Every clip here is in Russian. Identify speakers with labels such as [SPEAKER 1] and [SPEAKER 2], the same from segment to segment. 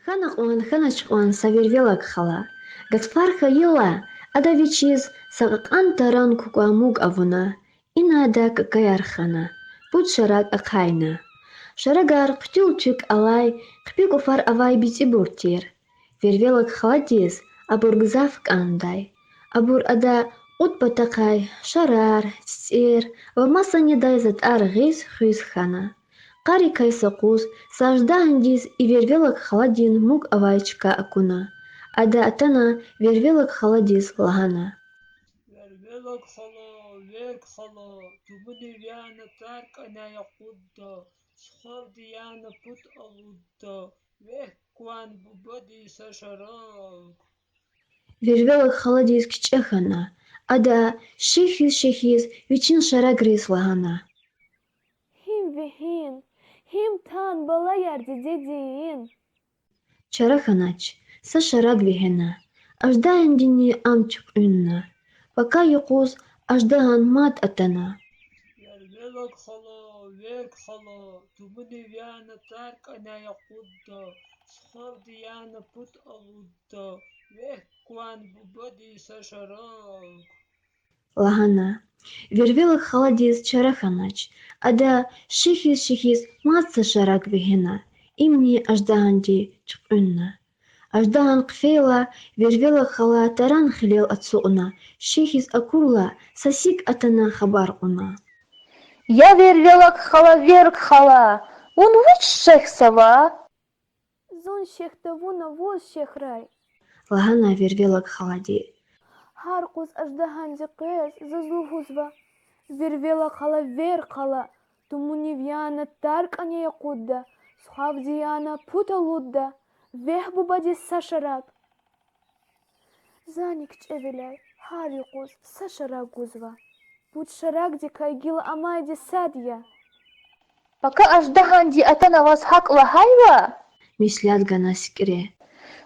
[SPEAKER 1] Ханакъван ханачкъван савервелак хала. Гацфарха йыла, ада вичиз сакьакьан таран кукӏва мукӏавуна. Ина ада кӏкӏайархана. Пут шарак ахъайна. Шарагар хътӏулчик алай, хъпикӏуфар авай бицӏибуртир. Вервелак халадиз абургзав кӏандай. Абур ада утпатакъай, шарар, цӏцӏир, вамасанядай затӏар гъиз хана. Къари кайсакъуз саждаандиз и вервелак халадин мук авайчка акуна. Ада атана вервелак халадиз лагана.
[SPEAKER 2] Вервелак хала, верк хала, тумуни вяна тарканая кудда, схавди яна пут алудда, вех кван бубади сашарак.
[SPEAKER 1] Вервелак халадиз кчӏехана. Ада шихиз вичин шарагриз лагана.
[SPEAKER 3] Хим вихин, хим тан бала ярди дедин.
[SPEAKER 1] Чараханач, са шараг вихена. Аждаандини амчук унна. Пока юкуз аждаан мат атана.
[SPEAKER 2] Вервелак хала, верк хала, тумуни вяна тарканая кудда, схавди яна пут алудда, вех кван бубади сашарак.
[SPEAKER 1] Лагана. Вервелак халадиз чараханач. Ада шихиз мат са шараг вихена. Имни аждаанди чукунна. Аждаан кфейла вервелак хала таран хилел ацуна. Шихиз акурла сасик атана хабар уна.
[SPEAKER 4] Я вервелак хала верк хала. Он вич шех сава?
[SPEAKER 3] Зон шехтавуна воз шехрай.
[SPEAKER 1] Лагана вервелак халади.
[SPEAKER 3] Харкуз аждаганди кез зазлугузва. Вервела хала вер хала. Тумунивяна тарканя якудда. Схавдияна путалудда. Вехбубади сашарак. Заник чевеляй. Харикуз сашарак гузва. Пут шарак ди кайгила амайди садья.
[SPEAKER 4] Пока аждаганди атана вас хак лагайва?
[SPEAKER 1] Мислят гана сикре.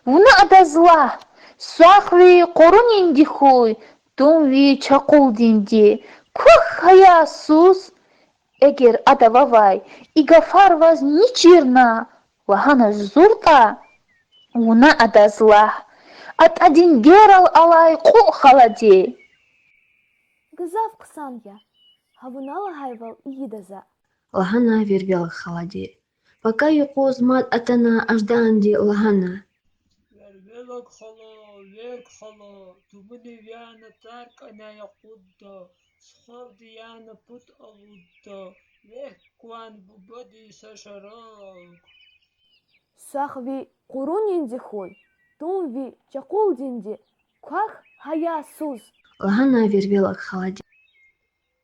[SPEAKER 4] Вуна ада зла. Сахви корунинди хуй. Тумви чакулдинди. Кух хая сус. Эгер ада вавай. Игафар вас ничирна. Лагана зурта. Вуна ада зла. От один герал алай ку халади.
[SPEAKER 3] Гзав ксанья. Хавунала хайвал идаза.
[SPEAKER 1] Лагана вервелак халади. Пока юкуз мат атана аждаанди лагана.
[SPEAKER 2] Вервелак хала, верк хала, тумуни вяна тарканая кудда, схавди яна пут алудда, вех кван бубади сашарак.
[SPEAKER 3] Сахви курунинди хуй. Тумви чакулдинди. Ках хая суз.
[SPEAKER 1] Лагана вервелак халади.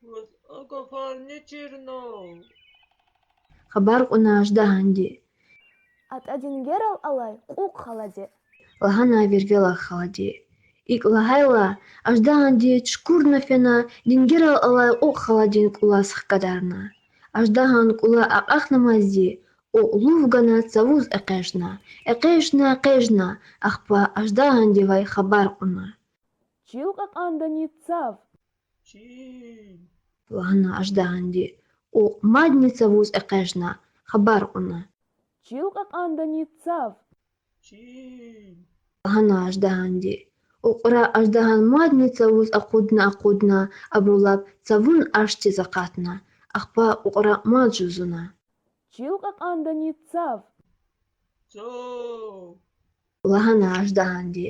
[SPEAKER 2] Вот агафар ничирно.
[SPEAKER 1] Хабар уна аждаанди.
[SPEAKER 3] От один герал алай кук халади.
[SPEAKER 1] Лагана вервелак халади. Ик лагайла аждаанди чкурна фена дингерал алай ук халадин кулас хкадарна. Аждаан кула акахнамазди. О лувгана цавуз экешна. Экешна. Ахпа аждаанди вай хабар уна.
[SPEAKER 3] Чилкак анда ницав.
[SPEAKER 2] Чин.
[SPEAKER 1] Лагана аждаанди. О мадни цавуз экешна. Хабар уна.
[SPEAKER 3] Чилкак анда ницав.
[SPEAKER 2] Чин.
[SPEAKER 1] Лагана аждаанди. Уқра аждаан мадни цавуз акудна абрулаб цавун ашти закатна. Ахпа уқра маджузуна.
[SPEAKER 3] Чилкак анда ницав.
[SPEAKER 2] Цо.
[SPEAKER 1] Лагана аждаанди.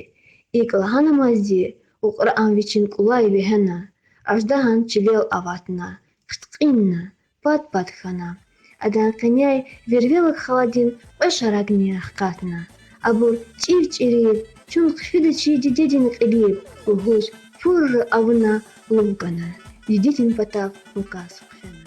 [SPEAKER 1] Ик лагана мазди. Уқра анвичин кулай вехена. Аждаан чилел аватна. Хтқинна. Патхана. Адан каняй вервелак халадин башарагни ахкатна. Абур чив-чирib. Чун хфидачи дидедин килиб. Угуз фур авна лумкана. Дидитин патав укас хена.